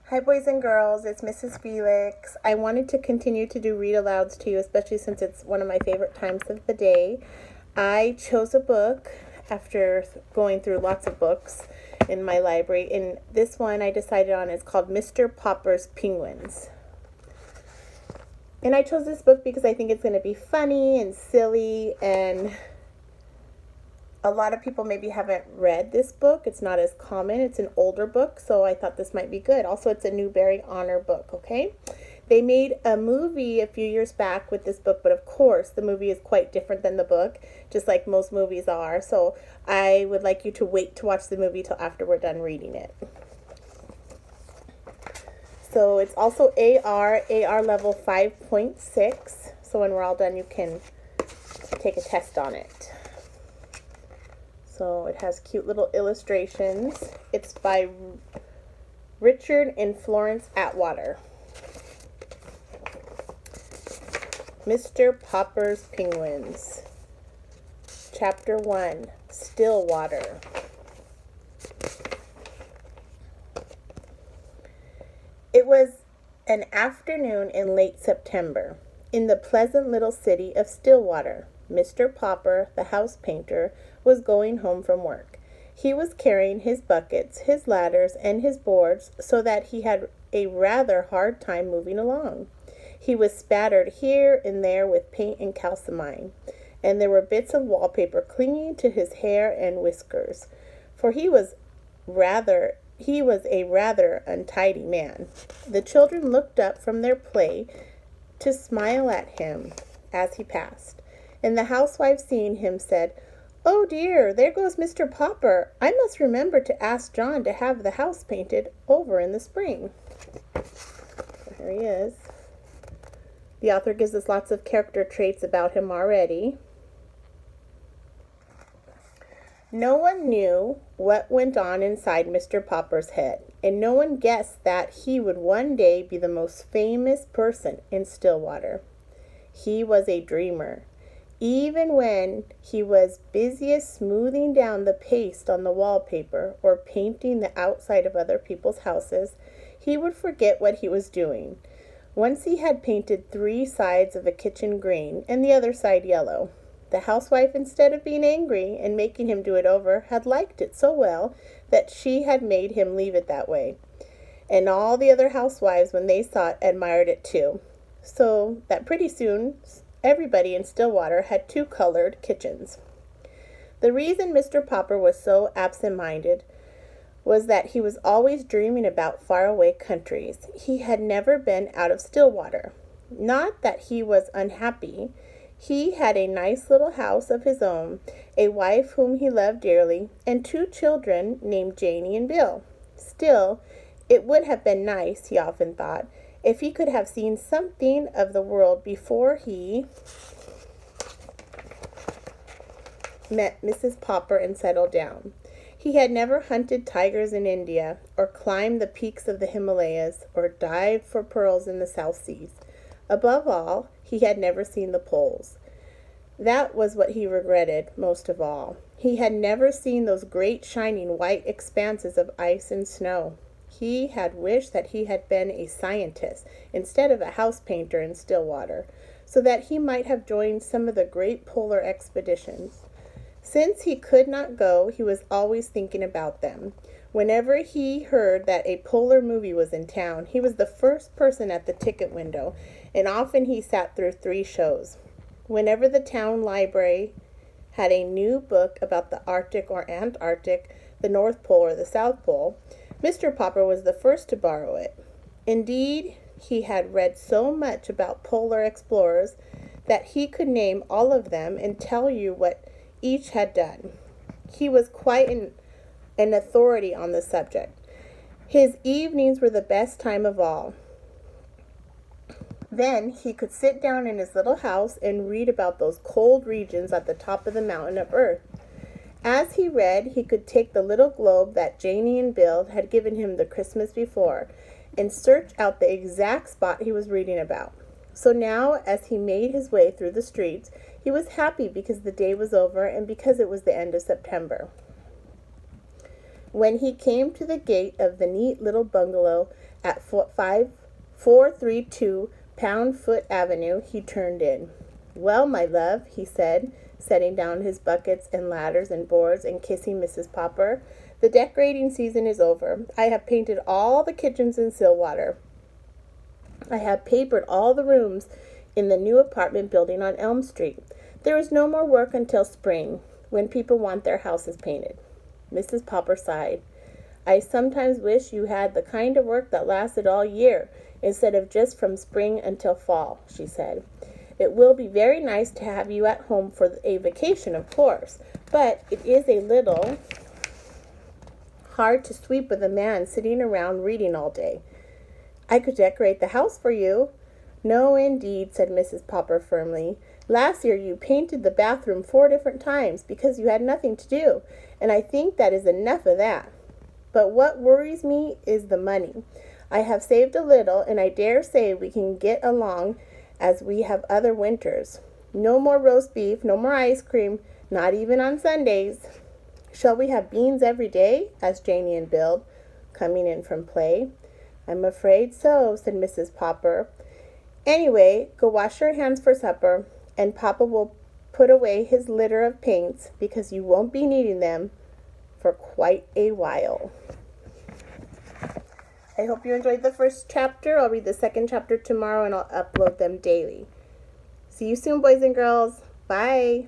Hi, boys and girls. It's Mrs. Felix. I wanted to continue to do read alouds to you, especially since it's one of my favorite times of the day. I chose a book after going through lots of books in my library, and this one I decided on is called Mr. Popper's Penguins. And I chose this book because I think it's going to be funny and silly, and a lot of people maybe haven't read this book. It's not as common. It's an older book, so I thought this might be good. Also, it's a Newbery Honor book, okay? They made a movie a few years back with this book, but of course, the movie is quite different than the book, just like most movies are. So I would like you to wait to watch the movie till after we're done reading it. So it's also AR level 5.6. So when we're all done, you can take a test on it. So it has cute little illustrations. It's by Richard and Florence Atwater. Mr. Popper's Penguins. Chapter 1, Stillwater. It was an afternoon in late September in the pleasant little city of Stillwater. Mr. Popper, the house painter, was going home from work. He was carrying his buckets, his ladders, and his boards so that he had a rather hard time moving along. He was spattered here and there with paint and calcimine, and there were bits of wallpaper clinging to his hair and whiskers, for he was a rather untidy man. The children looked up from their play to smile at him as he passed, and the housewife, seeing him, said, "Oh dear, there goes Mr. Popper. I must remember to ask John to have the house painted over in the spring." There he is. The author gives us lots of character traits about him already. No one knew what went on inside Mr. Popper's head, and no one guessed that he would one day be the most famous person in Stillwater. He was a dreamer. Even when he was busiest smoothing down the paste on the wallpaper or painting the outside of other people's houses, he would forget what he was doing. Once he had painted 3 sides of a kitchen green and the other side yellow. The housewife, instead of being angry and making him do it over, had liked it so well that she had made him leave it that way. And all the other housewives, when they saw it, admired it too. So that pretty soon everybody in Stillwater had 2-colored kitchens. The reason Mr. Popper was so absent-minded was that he was always dreaming about faraway countries. He had never been out of Stillwater. Not that he was unhappy. He had a nice little house of his own, a wife whom he loved dearly, and 2 children named Janie and Bill. Still, it would have been nice, he often thought, if he could have seen something of the world before he met Mrs. Popper and settled down. He had never hunted tigers in India, or climbed the peaks of the Himalayas, or dived for pearls in the South Seas. Above all, he had never seen the poles. That was what he regretted most of all. He had never seen those great shining white expanses of ice and snow. He had wished that he had been a scientist instead of a house painter in Stillwater, so that he might have joined some of the great polar expeditions. Since he could not go, he was always thinking about them. Whenever he heard that a polar movie was in town, he was the first person at the ticket window, and often he sat through 3 shows. Whenever the town library had a new book about the Arctic or Antarctic, the North Pole or the South Pole, Mr. Popper was the first to borrow it. Indeed, he had read so much about polar explorers that he could name all of them and tell you what each had done. He was quite an authority on the subject. His evenings were the best time of all. Then he could sit down in his little house and read about those cold regions at the top of the mountain of earth. As he read, he could take the little globe that Janie and Bill had given him the Christmas before and search out the exact spot he was reading about. So now, as he made his way through the streets, he was happy because the day was over and because it was the end of September. When he came to the gate of the neat little bungalow at 432 Poundfoot Avenue, he turned in. "Well, my love," he said, setting down his buckets and ladders and boards and kissing Mrs. Popper, "the decorating season is over. I have painted all the kitchens in Stillwater. I have papered all the rooms in the new apartment building on Elm Street. There is no more work until spring, when people want their houses painted." Mrs. Popper sighed. "I sometimes wish you had the kind of work that lasted all year, instead of just from spring until fall," she said. "It will be very nice to have you at home for a vacation, of course, but it is a little hard to sweep with a man sitting around reading all day." "I could decorate the house for you." "No, indeed," said Mrs. Popper firmly. "Last year you painted the bathroom 4 different times because you had nothing to do, and I think that is enough of that. But what worries me is the money. I have saved a little, and I dare say we can get along as we have other winters. No more roast beef, no more ice cream, not even on Sundays." "Shall we have beans every day?" asked Janey and Bill, coming in from play. "I'm afraid so," said Mrs. Popper. "Anyway, go wash your hands for supper, and Papa will put away his litter of paints, because you won't be needing them for quite a while." I hope you enjoyed the first chapter. I'll read the second chapter tomorrow, and I'll upload them daily. See you soon, boys and girls. Bye.